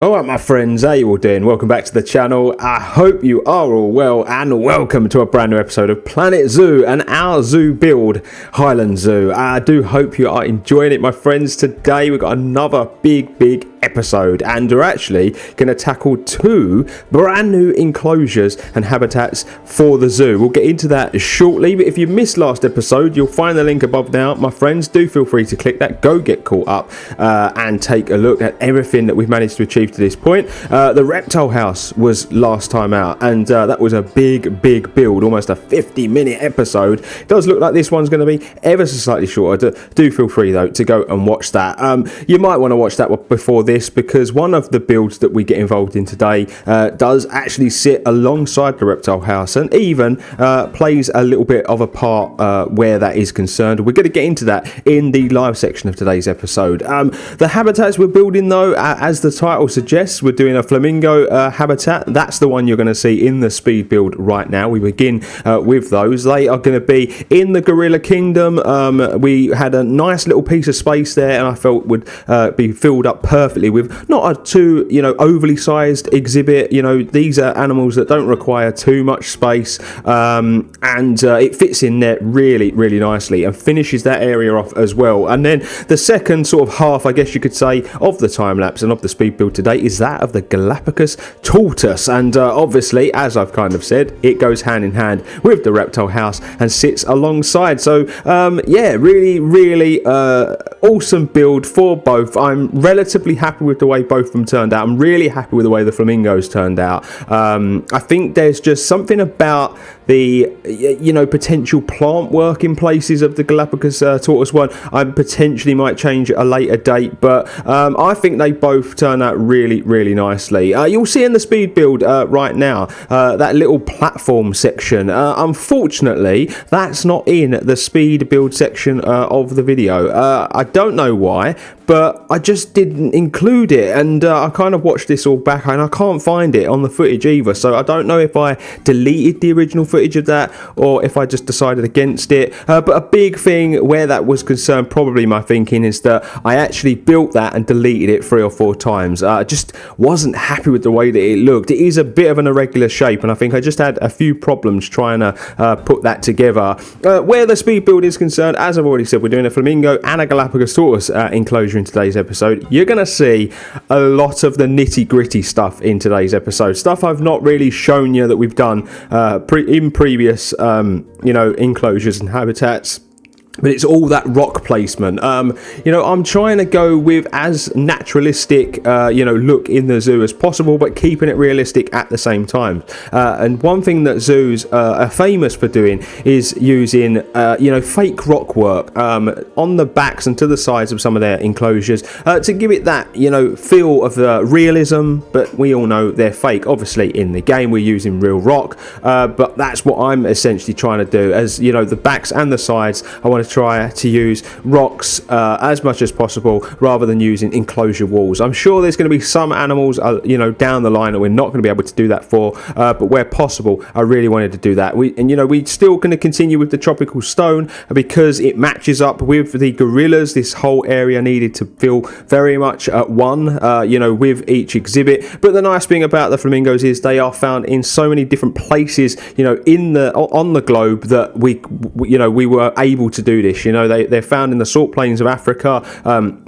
Alright my friends, how you all doing? Welcome back to the channel. I hope you are all well and welcome to a brand new episode of Planet Zoo and our zoo build, Highland Zoo. I do hope you are enjoying it my friends. Today we've got another big episode and we're actually going to tackle two brand new enclosures and habitats for the zoo. We'll get into that shortly, but if you missed last episode you'll find the link above now my friends. Do feel free to click that, go get caught up and take a look at everything that we've managed to achieve to this point. The reptile house was last time out and that was a big build, almost a 50-minute episode. It does look like this one's going to be ever so slightly shorter. Do feel free though to go and watch that. You might want to watch that before this because one of the builds that we get involved in today does actually sit alongside the reptile house and even plays a little bit of a part where that is concerned. We're going to get into that in the live section of today's episode. The habitats we're building though, as the title suggests, we're doing a flamingo habitat. That's the one you're going to see in the speed build right now. We begin with those. They are going to be in the gorilla kingdom. We had a nice little piece of space there and I felt would be filled up perfectly with not a too overly sized exhibit. These are animals that don't require too much space and it fits in there really nicely and finishes that area off as well. And then the second sort of half, I guess you could say, of the time lapse and of the speed build today is that of the Galapagos Tortoise, and obviously, as I've kind of said, it goes hand in hand with the reptile house and sits alongside. So yeah, really awesome build for both. I'm relatively happy with the way both of them turned out. I'm really happy with the way the flamingos turned out. I think there's just something about the potential plant work in places of the Galapagos Tortoise one. I potentially might change at a later date, but I think they both turn out really nicely. You'll see in the speed build right now that little platform section. Unfortunately, that's not in the speed build section of the video. I don't know why, but I just didn't include it, and I kind of watched this all back and I can't find it on the footage either, so I don't know if I deleted the original footage of that or if I just decided against it. But a big thing where that was concerned, probably my thinking, is that I actually built that and deleted it 3 or 4 times. I just wasn't happy with the way that it looked. It is a bit of an irregular shape and I think I just had a few problems trying to put that together. Where the speed build is concerned, as I've already said, we're doing a flamingo and a Galapagos Tortoise enclosure in today's episode. You're going to see a lot of the nitty-gritty stuff in today's episode, stuff I've not really shown you that we've done in previous enclosures and habitats. But it's all that rock placement. I'm trying to go with as naturalistic, look in the zoo as possible, but keeping it realistic at the same time. And one thing that zoos are famous for doing is using, fake rock work on the backs and to the sides of some of their enclosures to give it that, feel of the realism. But we all know they're fake. Obviously, in the game, we're using real rock, but that's what I'm essentially trying to do. As the backs and the sides, I want to try to use rocks as much as possible rather than using enclosure walls. I'm sure there's going to be some animals down the line that we're not going to be able to do that for, but where possible I really wanted to do that. We're still going to continue with the tropical stone because it matches up with the gorillas. This whole area needed to feel very much at one with each exhibit. But the nice thing about the flamingos is they are found in so many different places on the globe that we were able to do this. They're found in the salt plains of Africa,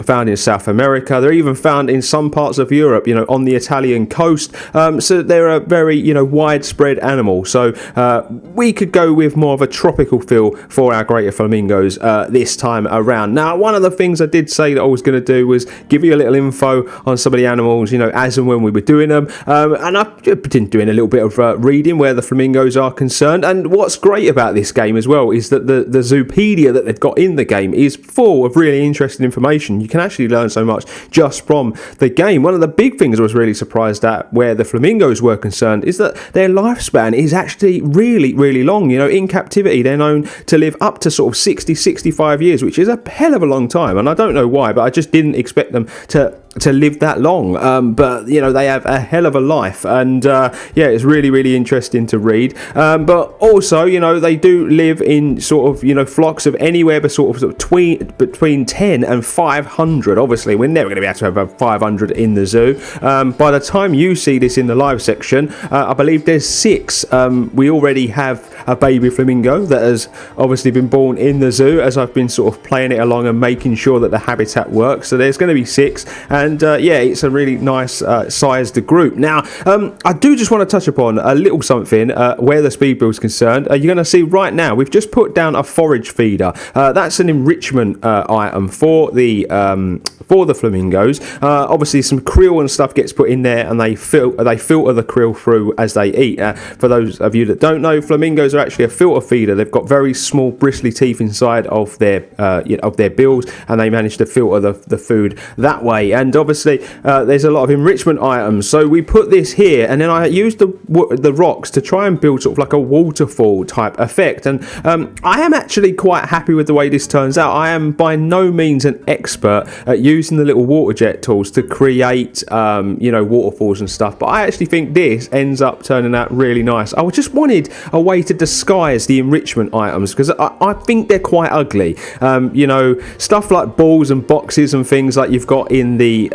found in South America. They're even found in some parts of Europe, on the Italian coast. So they're a very, widespread animal. So we could go with more of a tropical feel for our greater flamingos this time around. Now, one of the things I did say that I was going to do was give you a little info on some of the animals, as and when we were doing them. And I've been doing a little bit of reading where the flamingos are concerned. And what's great about this game as well is that the Zoopedia that they've got in the game is full of really interesting information. You can actually learn so much just from the game. One of the big things I was really surprised at where the flamingos were concerned is that their lifespan is actually really long. In captivity they're known to live up to sort of 60-65 years, which is a hell of a long time, and I don't know why, but I just didn't expect them to live that long. But they have a hell of a life, and it's really interesting to read. But also they do live in sort of flocks of anywhere between 10 and 500. Obviously, we're never going to be able to have 500 in the zoo. By the time you see this in the live section, I believe there's 6. We already have a baby flamingo that has obviously been born in the zoo as I've been sort of playing it along and making sure that the habitat works. So there's going to be 6, and yeah, it's a really nice sized group. Now, I do just want to touch upon a little something where the speed build is concerned. You're going to see right now we've just put down a forage feeder. That's an enrichment item for the flamingos. Obviously, some krill and stuff gets put in there, and they filter the krill through as they eat. For those of you that don't know, flamingos are actually a filter feeder. They've got very small bristly teeth inside of their bills, and they manage to filter the food that way. And obviously, there's a lot of enrichment items. So we put this here, and then I used the rocks to try and build sort of like a waterfall type effect. And I am actually quite happy with the way this turns out. I am by no means an expert at using the little water jet tools to create waterfalls and stuff, but I actually think this ends up turning out really nice. I just wanted a way to disguise the enrichment items, because I think they're quite ugly. Stuff like balls and boxes and things like you've got in the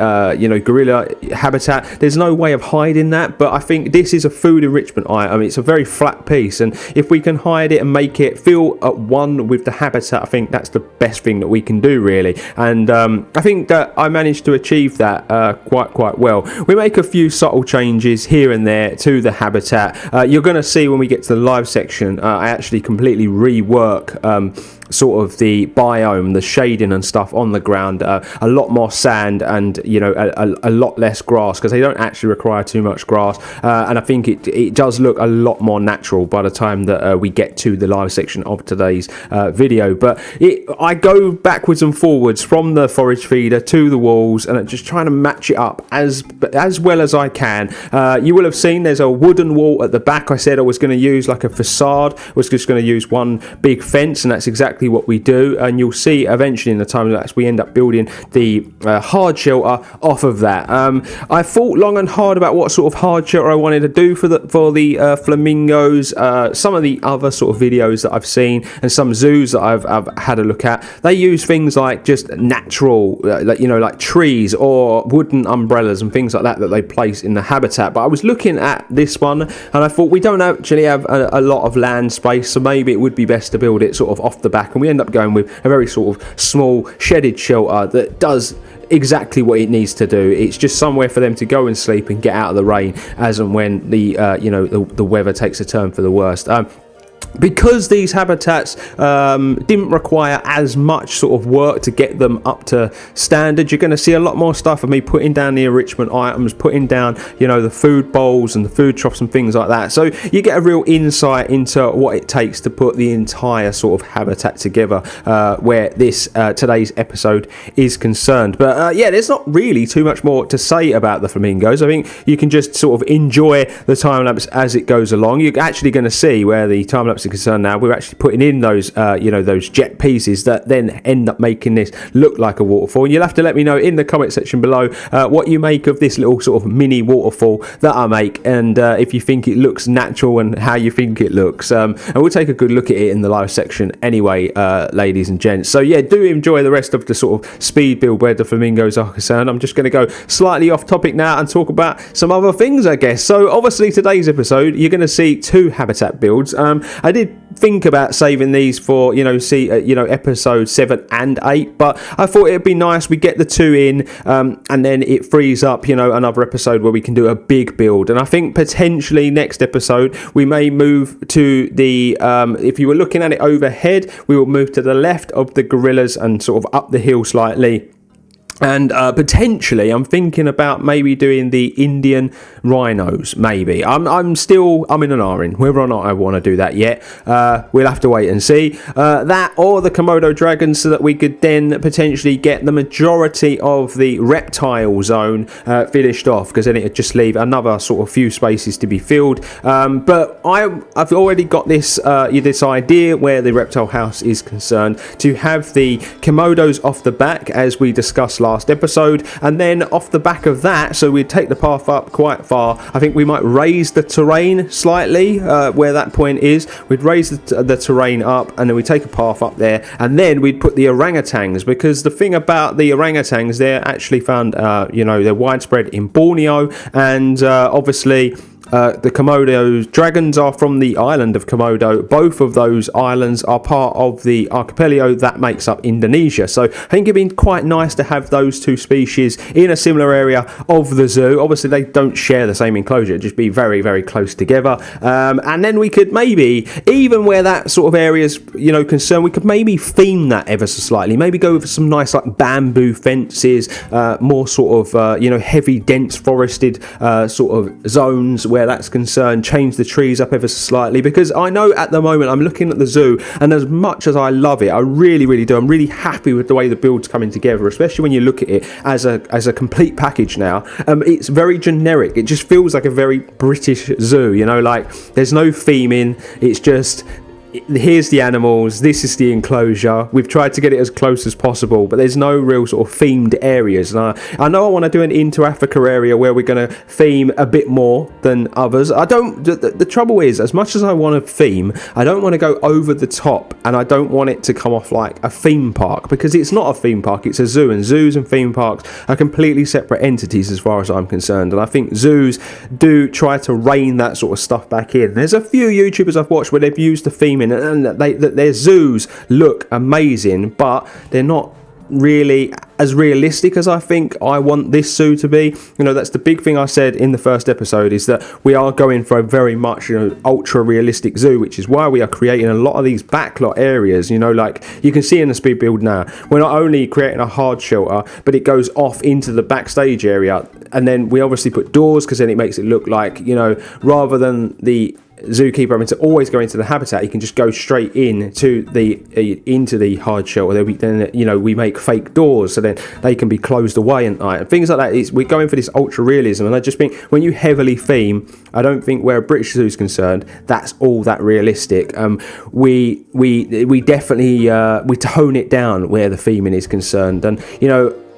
gorilla habitat, there's no way of hiding that, but I think this is a food enrichment item. It's a very flat piece, and if we can hide it and make it feel at one with the habitat, I think that's the best thing that we can do, really. And I think that I managed to achieve that quite well. We make a few subtle changes here and there to the habitat. You're going to see when we get to the live section, I actually completely rework sort of the biome, the shading and stuff on the ground, a lot more sand, and a lot less grass, because they don't actually require too much grass, and I think it does look a lot more natural by the time that we get to the live section of today's video. But I go backwards and forwards from the forage feeder to the walls, and I'm just trying to match it up as well as I can. You will have seen there's a wooden wall at the back. I said I was going to use like a facade. I was just going to use one big fence, and that's exactly what we do. And you'll see eventually in the time lapse we end up building the hard shelter off of that. I thought long and hard about what sort of hard shelter I wanted to do for the flamingos. Some of the other sort of videos that I've seen and some zoos that I've had a look at, they use things like just natural like trees or wooden umbrellas and things like that they place in the habitat. But I was looking at this one, and I thought we don't actually have a lot of land space, so maybe it would be best to build it sort of off the back, and we end up going with a very sort of small shedded shelter that does exactly what it needs to do. It's just somewhere for them to go and sleep and get out of the rain as and when the weather takes a turn for the worst. Because these habitats didn't require as much sort of work to get them up to standard, you're going to see a lot more stuff of me putting down the enrichment items, putting down the food bowls and the food troughs and things like that. So you get a real insight into what it takes to put the entire sort of habitat together where this today's episode is concerned. But yeah, there's not really too much more to say about the flamingos. I think you can just sort of enjoy the time lapse as it goes along. You're actually going to see where the time lapse is concerned now. We're actually putting in those those jet pieces that then end up making this look like a waterfall. And you'll have to let me know in the comment section below what you make of this little sort of mini waterfall that I make, and if you think it looks natural and how you think it looks. And we'll take a good look at it in the live section anyway, ladies and gents. So yeah, do enjoy the rest of the sort of speed build where the flamingos are concerned. I'm just going to go slightly off topic now and talk about some other things, I guess. So obviously today's episode you're going to see 2 habitat builds. I did think about saving these for episode 7 and 8, but I thought it'd be nice we get the 2 in, and then it frees up another episode where we can do a big build. And I think potentially next episode we may move to the if you were looking at it overhead, we will move to the left of the gorillas and sort of up the hill slightly. And potentially I'm thinking about maybe doing the Indian rhinos. Maybe I'm in an R-ing whether or not I want to do that yet. We'll have to wait and see. That or the Komodo dragons, so that we could then potentially get the majority of the reptile zone finished off, because then it would just leave another sort of few spaces to be filled. But I've already got this idea where the reptile house is concerned, to have the Komodos off the back as we discussed last episode, and then off the back of that, so we'd take the path up quite far. I think we might raise the terrain slightly where that point is. We'd raise the terrain up, and then we take a path up there, and then we'd put the orangutans, because the thing about the orangutans, they're actually found, they're widespread in Borneo, and obviously the Komodo dragons are from the island of Komodo. Both of those islands are part of the archipelago that makes up Indonesia. So I think it'd be quite nice to have those two species in a similar area of the zoo. Obviously, they don't share the same enclosure. It'd just be very, very close together. And then we could maybe, even where that sort of area is, concerned, we could maybe theme that ever so slightly. Maybe go with some nice like bamboo fences, more sort of, heavy, dense forested sort of zones where that's concerned, change the trees up ever so slightly, because I know at the moment I'm looking at the zoo, and as much as I love it, I really, really do, I'm really happy with the way the build's coming together, especially when you look at it as a complete package now. It's very generic. It just feels like a very British zoo, like there's no theming. It's just, here's the animals, this is the enclosure. We've tried to get it as close as possible, but there's no real sort of themed areas. And I know I want to do an Into Africa area where we're going to theme a bit more than others. The trouble is, as much as I want to theme, I don't want to go over the top, and I don't want it to come off like a theme park, because it's not a theme park, it's a zoo, and zoos and theme parks are completely separate entities as far as I'm concerned. And I think zoos do try to rein that sort of stuff back in. There's a few YouTubers I've watched where they've used the theming, and their zoos look amazing, but they're not really as realistic as I think I want this zoo to be. That's the big thing I said in the first episode, is that we are going for a very much ultra realistic zoo, which is why we are creating a lot of these backlot areas. Like you can see in the speed build now, we're not only creating a hard shelter, but it goes off into the backstage area, and then we obviously put doors, because then it makes it look like, rather than the zookeeper having to always go into the habitat, you can just go straight into the hard shelter. Then we make fake doors, so then they can be closed away at night and things like that. We're going for this ultra realism, and I just think when you heavily theme, I don't think where a British zoo is concerned, that's all that realistic. We definitely we tone it down where the theming is concerned, and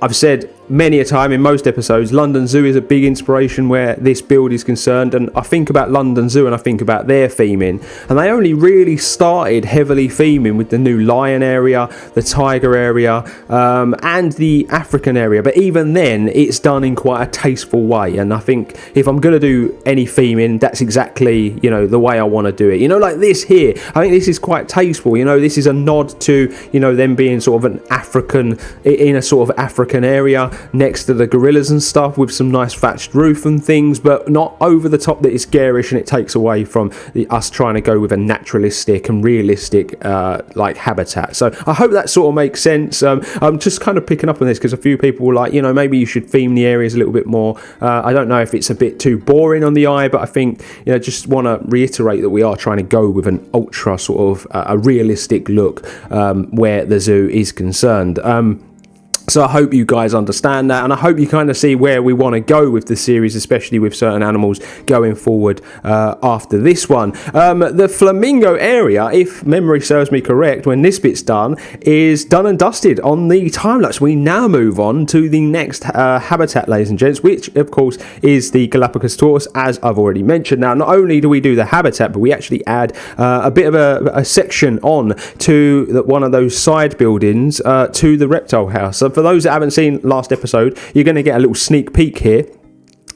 I've said many a time in most episodes, London Zoo is a big inspiration where this build is concerned, and I think about London Zoo and I think about their theming, and they only really started heavily theming with the new lion area, the tiger area, and the African area, but even then it's done in quite a tasteful way. And I think if I'm going to do any theming, that's exactly the way I want to do it. Like this here, I think this is quite tasteful. This is a nod to them being sort of an African, in a sort of African area next to the gorillas and stuff, with some nice thatched roof and things, but not over the top that it's garish and it takes away from us trying to go with a naturalistic and realistic like habitat. So I hope that sort of makes sense. I'm just kind of picking up on this because a few people were like, maybe you should theme the areas a little bit more. I don't know if it's a bit too boring on the eye, but I think just want to reiterate that we are trying to go with an ultra sort of a realistic look where the zoo is concerned. So I hope you guys understand that, and I hope you kind of see where we want to go with the series, especially with certain animals going forward after this one. The flamingo area, if memory serves me correct, when this bit's done, is done and dusted on the time-lapse. We now move on to the next habitat, ladies and gents, which of course is the Galapagos Tortoise, as I've already mentioned. Now, not only do we do the habitat, but we actually add a bit of a section on to one of those side buildings to the reptile house. So for those that haven't seen last episode, you're going to get a little sneak peek here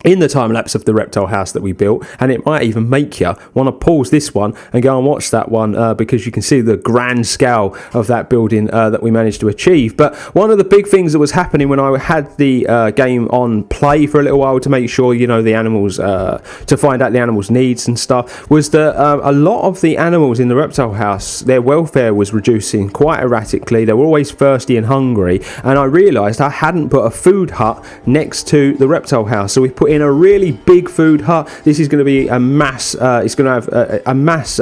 in the time lapse of the reptile house that we built, and it might even make you want to pause this one and go and watch that one because you can see the grand scale of that building that we managed to achieve. But one of the big things that was happening when I had the game on play for a little while to make sure the animals to find out the animals' needs and stuff was that a lot of the animals in the reptile house, their welfare was reducing quite erratically. They were always thirsty and hungry, and I realised I hadn't put a food hut next to the reptile house, so we put in a really big food hut. This is going to be a mass, it's going to have a mass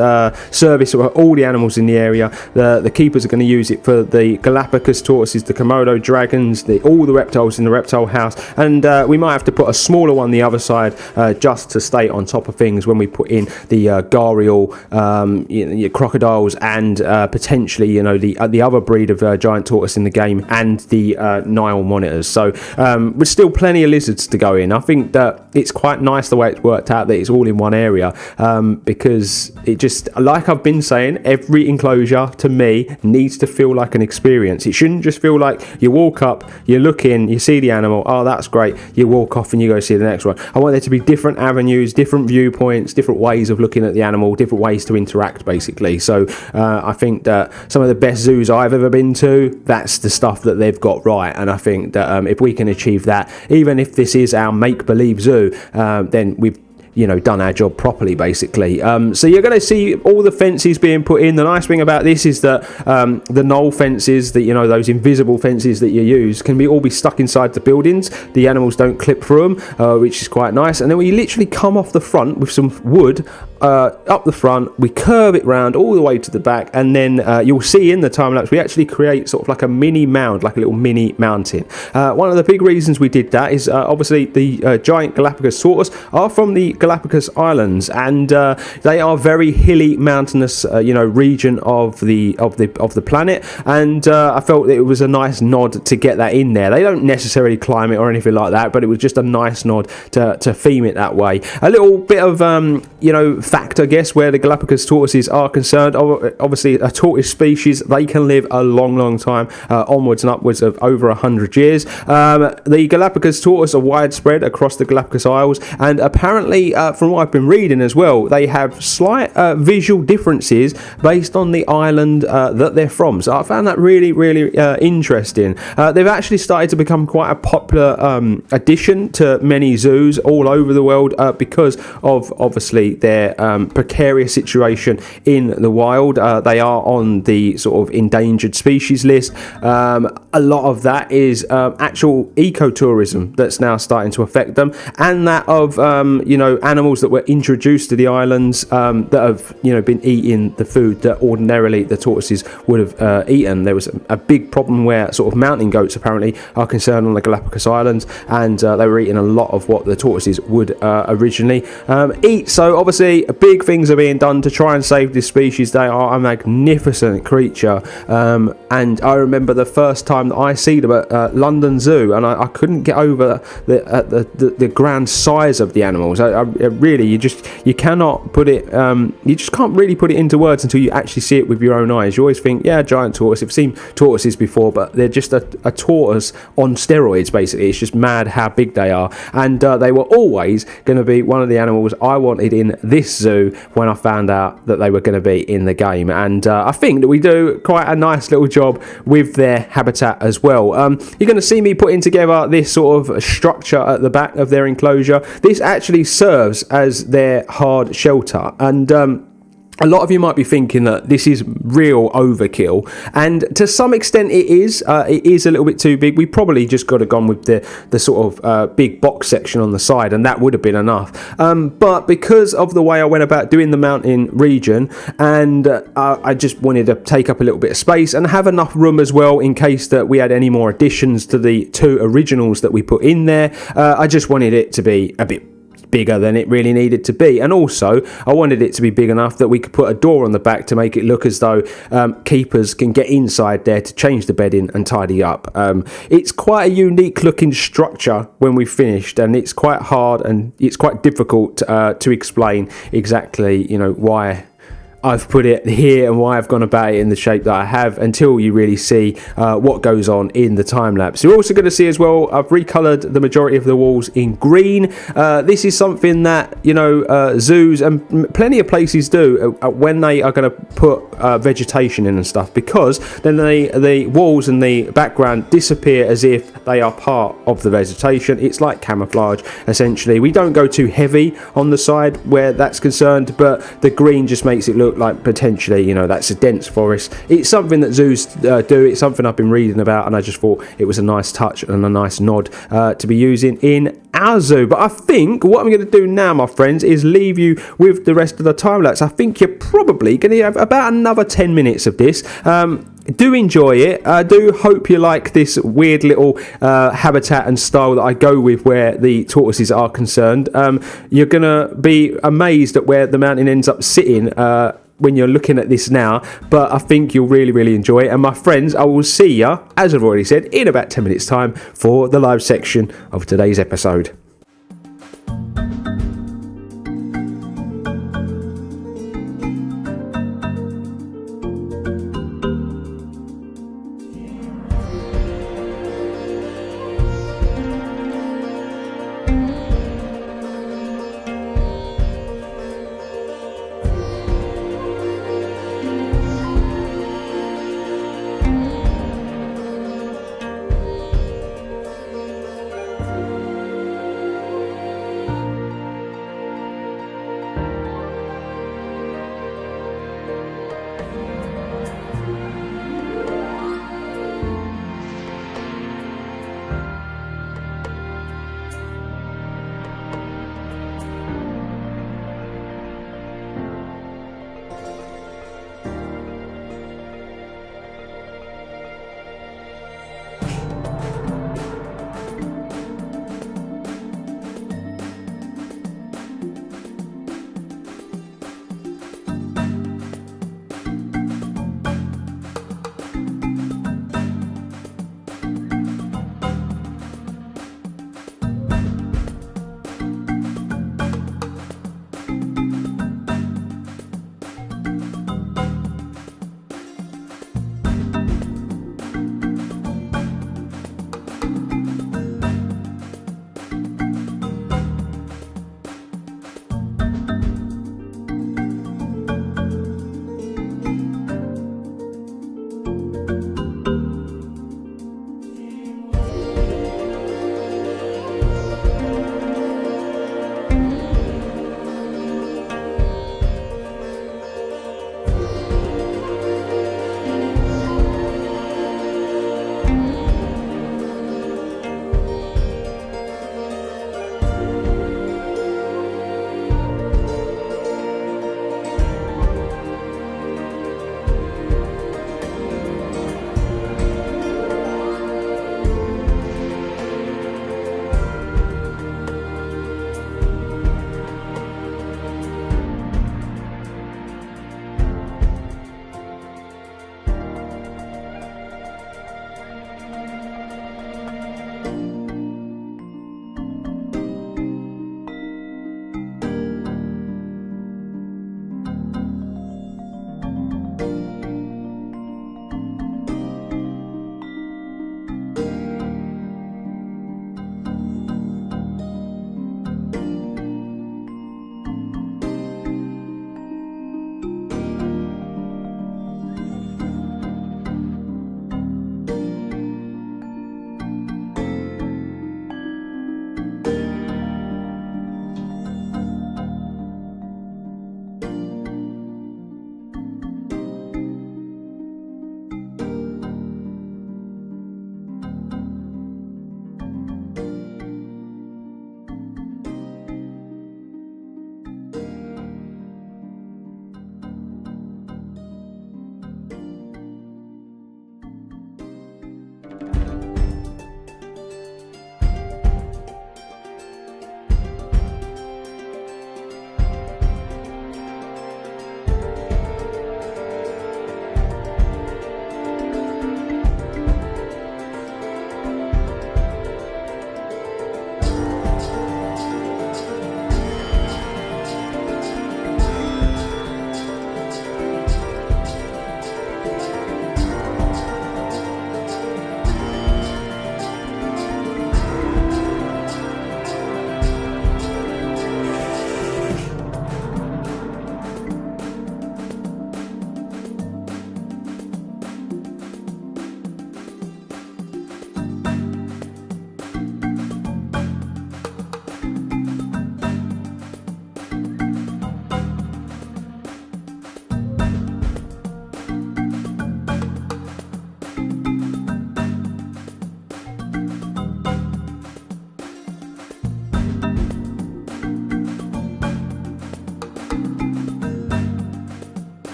service of all the animals in the area. The keepers are going to use it for the Galapagos tortoises, the Komodo dragons, all the reptiles in the reptile house, and we might have to put a smaller one the other side just to stay on top of things when we put in the gharial, crocodiles, and potentially the other breed of giant tortoise in the game, and the Nile monitors. So with still plenty of lizards to go in. I think that it's quite nice the way it's worked out that it's all in one area, because it just, like I've been saying, every enclosure to me needs to feel like an experience. It shouldn't just feel like you walk up, you look in, you see the animal, oh that's great, you walk off and you go see the next one. I want there to be different avenues, different viewpoints, different ways of looking at the animal, different ways to interact basically. So I think that some of the best zoos I've ever been to, that's the stuff that they've got right, and I think that if we can achieve that, even if this is our make-believe zoo, then we've done our job properly basically. So you're going to see all the fences being put in. The nice thing about this is that the knoll fences, that those invisible fences that you use, can all be stuck inside the buildings. The animals don't clip through them, which is quite nice. And then we literally come off the front with some wood up the front, we curve it round all the way to the back, and then you'll see in the time lapse we actually create sort of like a mini mound, like a little mini mountain. One of the big reasons we did that is obviously the giant Galapagos tortoise are from the Galapagos Islands, and they are very hilly, mountainous, region of the planet, and I felt that it was a nice nod to get that in there. They don't necessarily climb it or anything like that, but it was just a nice nod to theme it that way. A little bit of fact, I guess, where the Galapagos tortoises are concerned. Obviously, a tortoise species, they can live a long time, onwards and upwards of over 100 years. The Galapagos tortoise are widespread across the Galapagos Isles, and apparently, from what I've been reading as well, they have slight visual differences based on the island that they're from. So I found that really interesting. They've actually started to become quite a popular addition to many zoos all over the world because of obviously their precarious situation in the wild. They are on the sort of endangered species list. A lot of that is actual ecotourism that's now starting to affect them, and that of animals that were introduced to the islands that have been eating the food that ordinarily the tortoises would have eaten. There was a big problem where sort of mountain goats apparently are concerned on the Galapagos Islands, and they were eating a lot of what the tortoises would originally eat. So obviously big things are being done to try and save this species. They are a magnificent creature, and I remember the first time that I see them at London Zoo, and I couldn't get over the grand size of the animals. Really, you cannot put it, you just can't really put it into words until you actually see it with your own eyes. You always think, yeah, giant tortoise, I've seen tortoises before, but they're just a tortoise on steroids basically. It's just mad how big they are, and they were always going to be one of the animals I wanted in this zoo when I found out that they were going to be in the game, and I think that we do quite a nice little job with their habitat as well. You're going to see me putting together this sort of structure at the back of their enclosure. This actually serves as their hard shelter, and a lot of you might be thinking that this is real overkill, and to some extent it is a little bit too big. We probably just got to gone with the sort of big box section on the side, and that would have been enough. But because of the way I went about doing the mountain region, and I just wanted to take up a little bit of space and have enough room as well in case that we had any more additions to the two originals that we put in there. I just wanted it to be a bit bigger than it really needed to be, and also I wanted it to be big enough that we could put a door on the back to make it look as though keepers can get inside there to change the bedding and tidy up. It's quite a unique looking structure when we finished, and it's quite hard and it's quite difficult to explain exactly why I've put it here and why I've gone about it in the shape that I have until you really see what goes on in the time lapse. You're also going to see as well, I've recolored the majority of the walls in green. This is something that zoos and plenty of places do when they are going to put vegetation in and stuff, because then the walls and the background disappear as if they are part of the vegetation. It's like camouflage, essentially. We don't go too heavy on the side where that's concerned, but the green just makes it look like potentially, you know, that's a dense forest. It's something that zoos do. It's something I've been reading about, and I just thought it was a nice touch and a nice nod to be using in our zoo. But I think what I'm going to do now, my friends, is leave you with the rest of the time lapse. I think you're probably going to have about another 10 minutes of this. Do enjoy it. I do hope you like this weird little habitat and style that I go with where the tortoises are concerned. You're going to be amazed at where the mountain ends up sitting when you're looking at this now, but I think you'll really enjoy it. And my friends, I will see you, as I've already said, in about 10 minutes time for the live section of today's episode.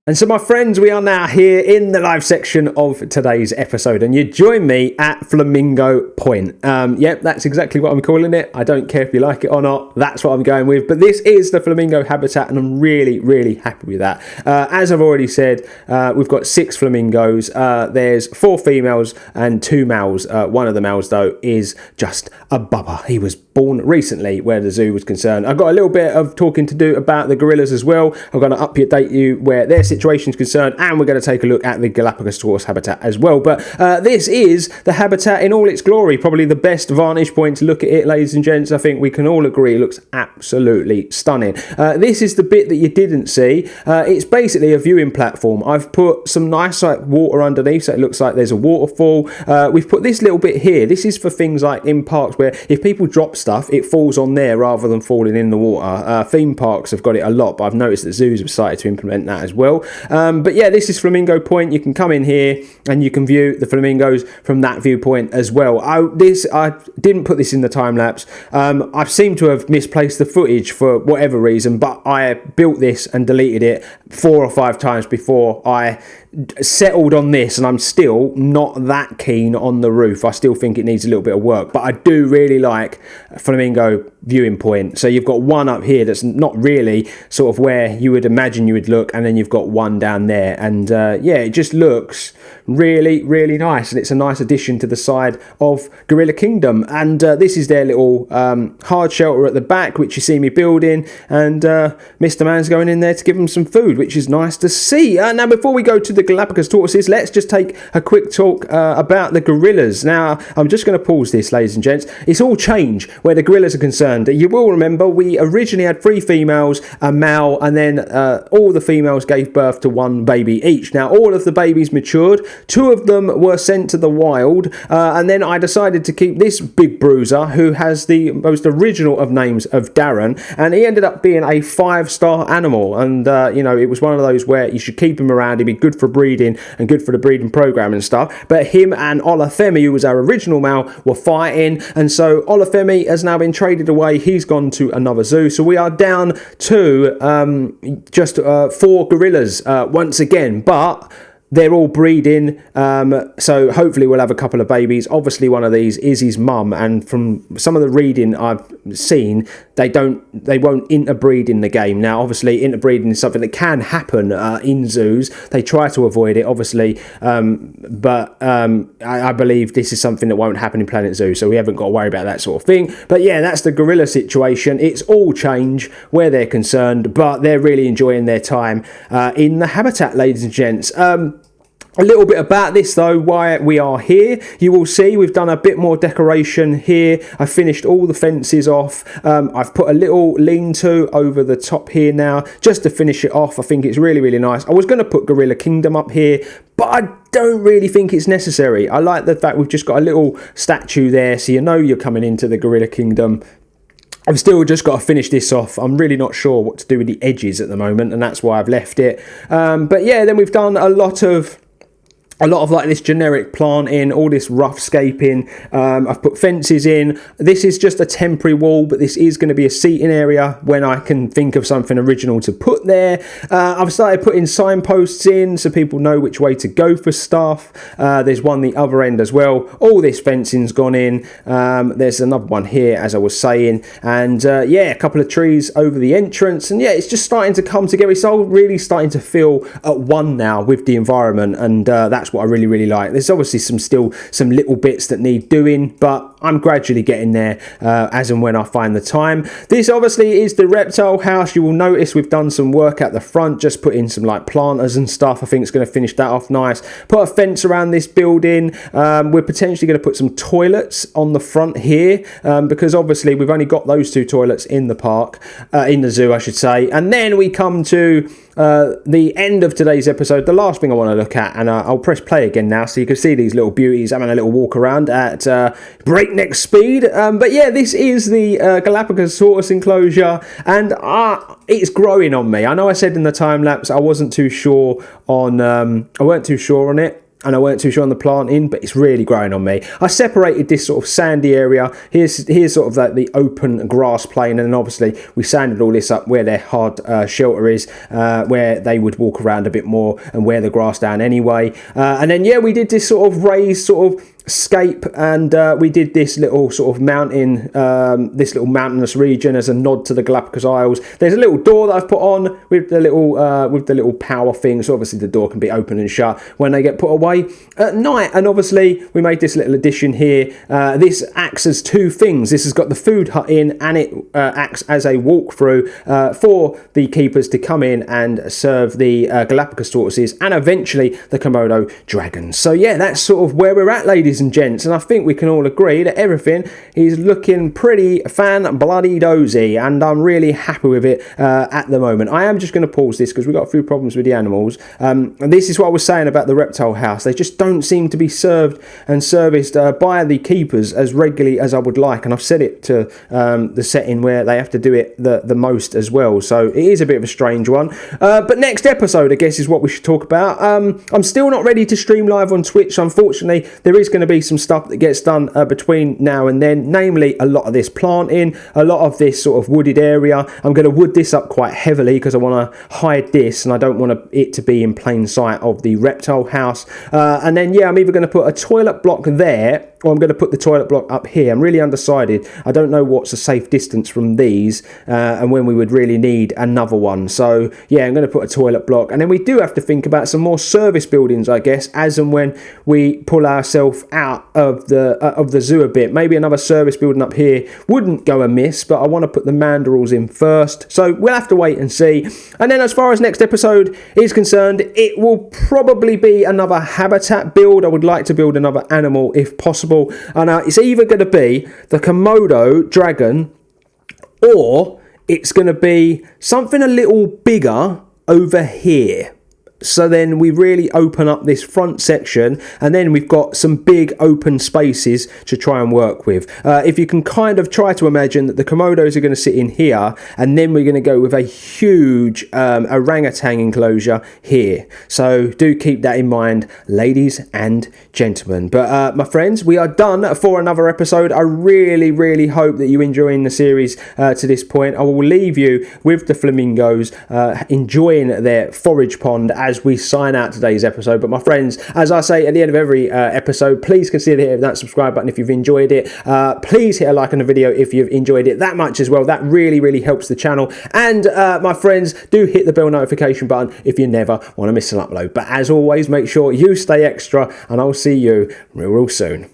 And so, my friends, we are now here in the live section of today's episode, and you join me at Flamingo Point. Yep, that's exactly what I'm calling it. I don't care if you like it or not. That's what I'm going with. But this is the flamingo habitat, and I'm really, really happy with that. As I've already said, we've got 6 flamingos. There's 4 females and 2 males. One of the males, though, is just a bubba. He was born recently where the zoo was concerned. I've got a little bit of talking to do about the gorillas as well. I'm going to update you where their situation is concerned, and we're going to take a look at the Galapagos Tortoise habitat as well. But this is the habitat in all its glory. Probably the best vantage point to look at it, ladies and gents. I think we can all agree it looks absolutely stunning. This is the bit that you didn't see. It's basically a viewing platform. I've put some nice water underneath, so it looks like there's a waterfall. We've put this little bit here. This is for things like in parks where if people drop stuff, it falls on there rather than falling in the water. Theme parks have got it a lot, but I've noticed that zoos have started to implement that as well. But yeah, this is Flamingo Point. You can come in here and you can view the flamingos from that viewpoint as well. I didn't put this in the time lapse. I seem to have misplaced the footage for whatever reason, but I built this and deleted it 4 or 5 times before I settled on this, and I'm still not that keen on the roof. I still think it needs a little bit of work, but I do really like flamingo viewing point. So you've got one up here that's not really sort of where you would imagine you would look, and then you've got one down there, and yeah, it just looks really, really nice, and it's a nice addition to the side of Gorilla Kingdom. And this is their little hard shelter at the back, which you see me building, and Mr. Man's going in there to give them some food, which is nice to see. Now, before we go to the Galapagos tortoises, let's just take a quick talk about the gorillas. Now, I'm just going to pause this, ladies and gents. It's all change where the gorillas are concerned. You will remember we originally had 3 females, a male, and then all the females gave birth to 1 baby each. Now, all of the babies matured. 2 of them were sent to the wild, and then I decided to keep this big bruiser, who has the most original of names of Darren, and he ended up being a 5-star animal. And you know, it was one of those where you should keep him around. He'd be good for breeding and good for the breeding program and stuff. But him and Olafemi, who was our original male, were fighting, and so Olafemi has now been traded away. He's gone to another zoo, so we are down to just 4 gorillas once again, but they're all breeding, so hopefully we'll have a couple of babies. Obviously one of these is his mum, and from some of the reading I've seen, they won't interbreed in the game. Now obviously interbreeding is something that can happen in zoos. They try to avoid it, obviously, but I believe this is something that won't happen in Planet Zoo, so we haven't got to worry about that sort of thing. But yeah, that's the gorilla situation. It's all change where they're concerned, but they're really enjoying their time in the habitat, ladies and gents. A little bit about this though, why we are here. You will see we've done a bit more decoration here. I finished all the fences off. I've put a little lean-to over the top here now, just to finish it off. I think it's really, really nice. I was going to put Gorilla Kingdom up here, but I don't really think it's necessary. I like the fact we've just got a little statue there, so you know you're coming into the Gorilla Kingdom. I've still just got to finish this off. I'm really not sure what to do with the edges at the moment, and that's why I've left it. But yeah, then we've done a lot of like this generic planting, all this rough scaping. I've put fences in. This is just a temporary wall, but this is going to be a seating area when I can think of something original to put there. I've started putting signposts in so people know which way to go for stuff. There's one the other end as well. All this fencing's gone in. There's another one here, as I was saying, and yeah, a couple of trees over the entrance, and yeah, it's just starting to come together. It's all really starting to feel at one now with the environment, and that's what I really, really like. There's obviously still some little bits that need doing, but I'm gradually getting there as and when I find the time. This obviously is the reptile house. You will notice we've done some work at the front, just put in some like planters and stuff. I think it's going to finish that off nice. Put a fence around this building. We're potentially going to put some toilets on the front here, because obviously we've only got those 2 toilets in the park, in the zoo I should say. And then we come to the end of today's episode, the last thing I want to look at, and I'll press play again now so you can see these little beauties having a little walk around at breakneck speed. But yeah, this is the Galapagos Tortoise enclosure, and it's growing on me. I know I said in the time lapse I wasn't too sure on I weren't too sure on it. and I weren't too sure on the planting, but it's really growing on me. I separated this sort of sandy area. Here's sort of like the open grass plain, and then obviously we sanded all this up where their hard shelter is, where they would walk around a bit more and wear the grass down anyway. And then yeah, we did this sort of raised sort of scape, and we did this little sort of mountain, this little mountainous region as a nod to the Galapagos Isles. There's a little door that I've put on with the little power thing, so obviously the door can be open and shut when they get put away at night. And obviously we made this little addition here. This acts as two things. This has got the food hut in, and it acts as a walkthrough for the keepers to come in and serve the Galapagos tortoises and eventually the Komodo dragons. So yeah, that's sort of where we're at, ladies and gents, and I think we can all agree that everything is looking pretty fan-bloody-dozy, and I'm really happy with it at the moment. I am just going to pause this because we've got a few problems with the animals, and this is what I was saying about the reptile house. They just don't seem to be served and serviced by the keepers as regularly as I would like, and I've set it to the setting where they have to do it the most as well, so it is a bit of a strange one. But next episode, I guess, is what we should talk about. I'm still not ready to stream live on Twitch, so unfortunately there is going to be some stuff that gets done between now and then, namely a lot of this planting, a lot of this sort of wooded area. I'm going to wood this up quite heavily because I want to hide this, and I don't want it to be in plain sight of the reptile house. And then yeah, I'm either going to put a toilet block there, or I'm going to put the toilet block up here. I'm really undecided. I don't know what's a safe distance from these and when we would really need another one. So yeah, I'm going to put a toilet block, and then we do have to think about some more service buildings, I guess, as and when we pull ourselves out of the zoo a bit. Maybe another service building up here wouldn't go amiss, but I want to put the mandrills in first. So we'll have to wait and see. And then as far as next episode is concerned, it will probably be another habitat build. I would like to build another animal if possible. And it's either going to be the Komodo dragon, or it's going to be something a little bigger over here. So then we really open up this front section, and then we've got some big open spaces to try and work with. If you can kind of try to imagine that the Komodos are going to sit in here, and then we're going to go with a huge orangutan enclosure here. So do keep that in mind, ladies and gentlemen. But my friends, we are done for another episode. I really hope that you're enjoying the series to this point. I will leave you with the flamingos enjoying their forage pond as we sign out today's episode. But my friends, as I say at the end of every episode, please consider hitting that subscribe button if you've enjoyed it. Please hit a like on the video if you've enjoyed it that much as well. That really helps the channel. And my friends, do hit the bell notification button if you never want to miss an upload. But as always, make sure you stay extra, and I'll see you real soon.